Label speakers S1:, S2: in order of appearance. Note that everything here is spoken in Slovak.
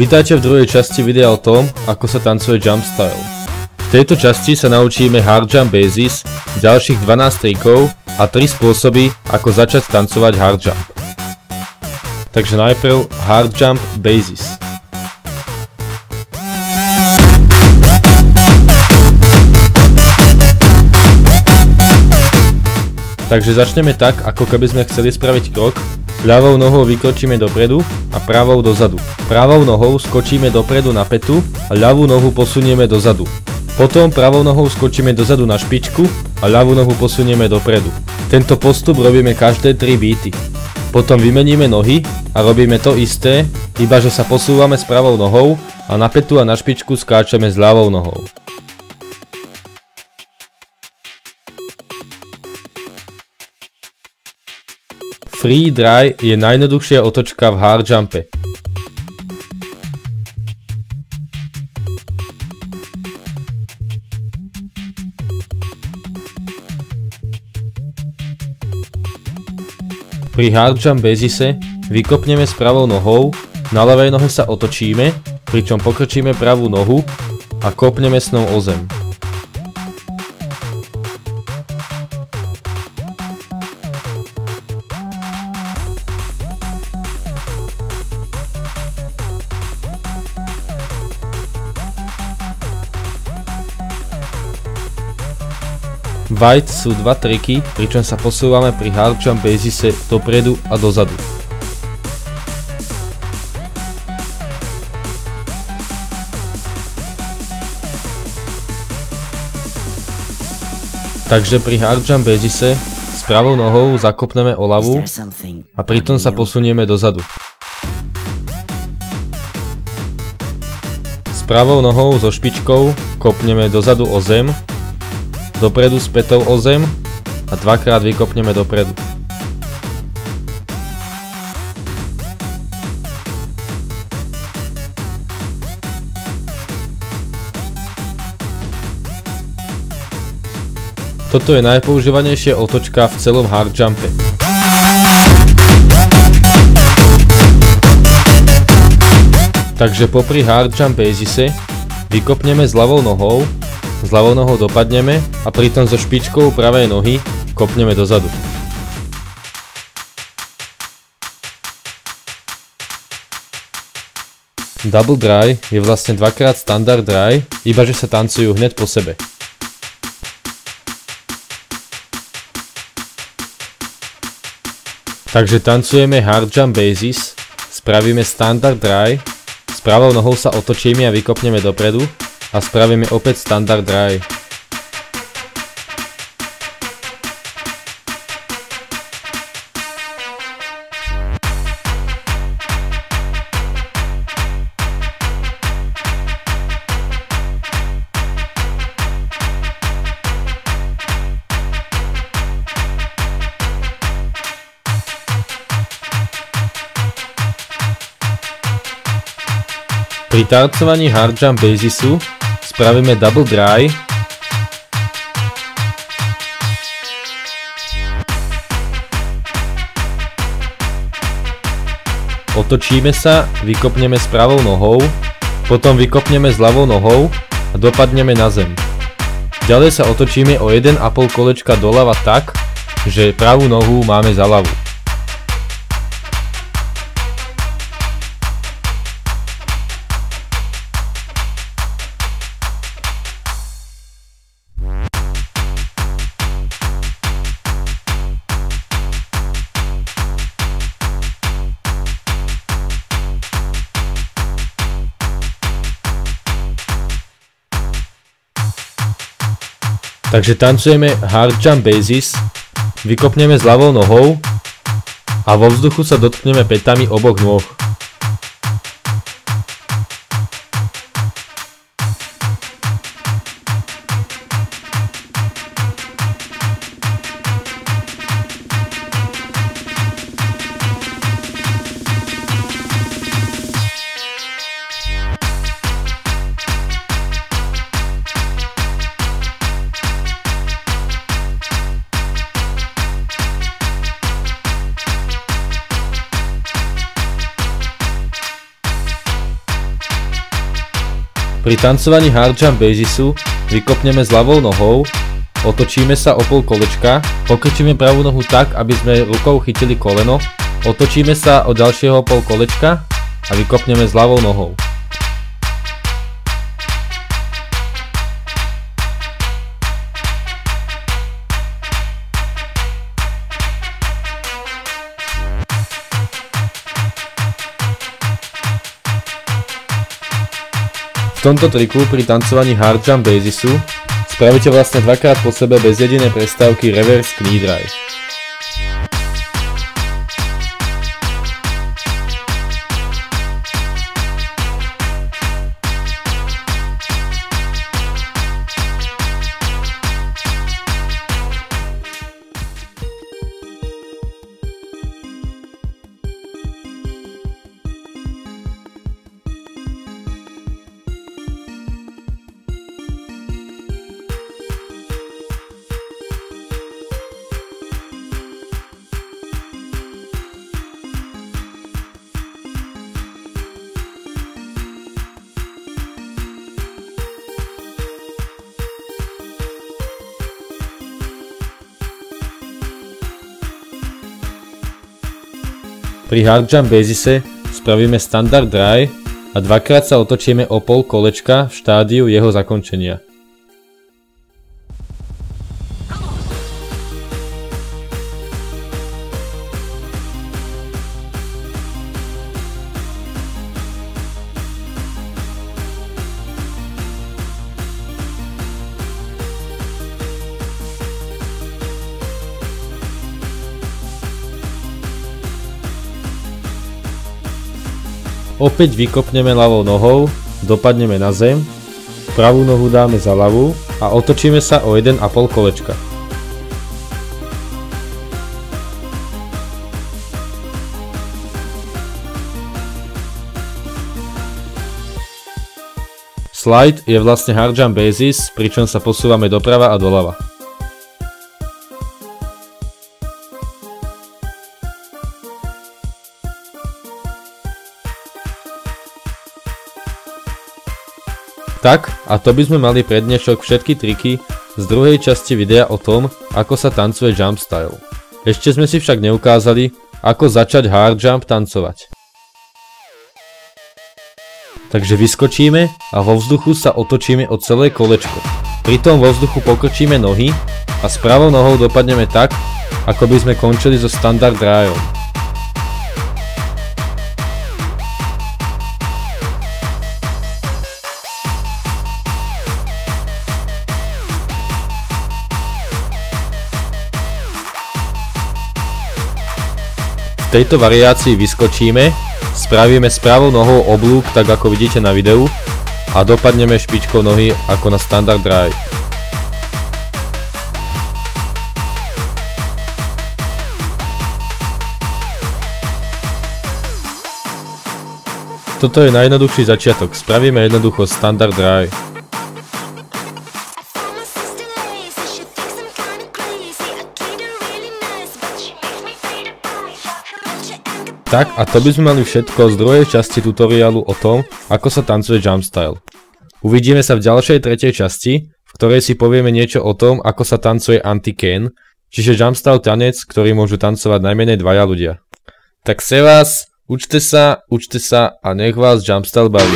S1: Vítajte v druhej časti videa o tom, ako sa tancuje jump style. V tejto časti sa naučíme hard jump basis, ďalších 12 trikov a 3 spôsoby, ako začať tancovať hard jump. Takže najprv hard jump basis. Takže začneme tak, ako keby sme chceli spraviť krok. Ľavou nohou vykročíme dopredu a pravou dozadu. Pravou nohou skočíme dopredu na petu a ľavú nohu posunieme dozadu. Potom pravou nohou skočíme dozadu na špičku a ľavú nohu posunieme dopredu. Tento postup robíme každé 3 beaty. Potom vymeníme nohy a robíme to isté, iba že sa posúvame s pravou nohou a na petu a na špičku skáčeme s ľavou nohou. Free dry je najjednoduchšia otočka v hard jumpe. Pri hard jump basise vykopneme s pravou nohou, na ľavej nohe sa otočíme, pričom pokročíme pravú nohu a kopneme s ňou o zem. White sú 2 triky, pričom sa posúvame pri hard jump basise dopredu a dozadu. Takže pri hard jump basise s pravou nohou zakopneme o ľavú a pritom sa posunieme dozadu. S pravou nohou so špičkou kopneme dozadu o zem, dopredu s petou o zem a 2-krát vykopneme dopredu. Toto je najpoužívanejšia otočka v celom hard jumpe. Takže popri hard jump basise vykopneme s ľavou nohou, s ľavou nohou dopadneme a pritom so špičkou pravej nohy kopneme dozadu. Double dry je vlastne 2-krát standard dry, iba že sa tancujú hneď po sebe. Takže tancujeme hard jump basis, spravíme standard dry, s pravou nohou sa otočíme a vykopneme dopredu, a spravíme opäť standard dry. Pri tancovaní hard jump basisu spravíme double dry, otočíme sa, vykopneme s pravou nohou, potom vykopneme s ľavou nohou a dopadneme na zem. Ďalej sa otočíme o 1,5 kolečka doľava tak, že pravú nohu máme za ľavú. Takže tancujeme hard jump basis, vykopneme s ľavou nohou a vo vzduchu sa dotkneme petami oboch nôh. Pri tancovaní hard jump basisu vykopneme s ľavou nohou, otočíme sa o pol kolečka, pokrčíme pravú nohu tak, aby sme rukou chytili koleno, otočíme sa o ďalšieho pol kolečka a vykopneme s ľavou nohou. V tomto triku pri tancovaní hard jump basisu spravíte vlastne dvakrát po sebe bez jedinej prestávky reverse knee drive. Pri hard jump basise spravíme standard dry a dvakrát sa otočíme o pol kolečka v štádiu jeho zakončenia. Opäť vykopneme ľavou nohou, dopadneme na zem, pravú nohu dáme za ľavú a otočíme sa o 1,5 kolečka. Slide je vlastne hard jump basis, pričom sa posúvame doprava a doľava. Tak, a to by sme mali pre dnešok všetky triky z druhej časti videa o tom, ako sa tancuje jump style. Ešte sme si však neukázali, ako začať hard jump tancovať. Takže vyskočíme a vo vzduchu sa otočíme o celé kolečko. Pritom vo vzduchu pokrčíme nohy a s pravou nohou dopadneme tak, ako by sme končili so standard dryom. V tejto variácii vyskočíme, spravíme s pravou nohou oblúk tak ako vidíte na videu a dopadneme špičkou nohy ako na standard dry. Toto je najjednoduchší začiatok, spravíme jednoducho standard dry. Tak a to by sme mali všetko z druhej časti tutoriálu o tom, ako sa tancuje jump style. Uvidíme sa v ďalšej tretej časti, v ktorej si povieme niečo o tom, ako sa tancuje anti-cane, čiže jump style tanec, ktorý môžu tancovať najmenej dvaja ľudia. Tak se vás, učte sa a nech vás jump style baví.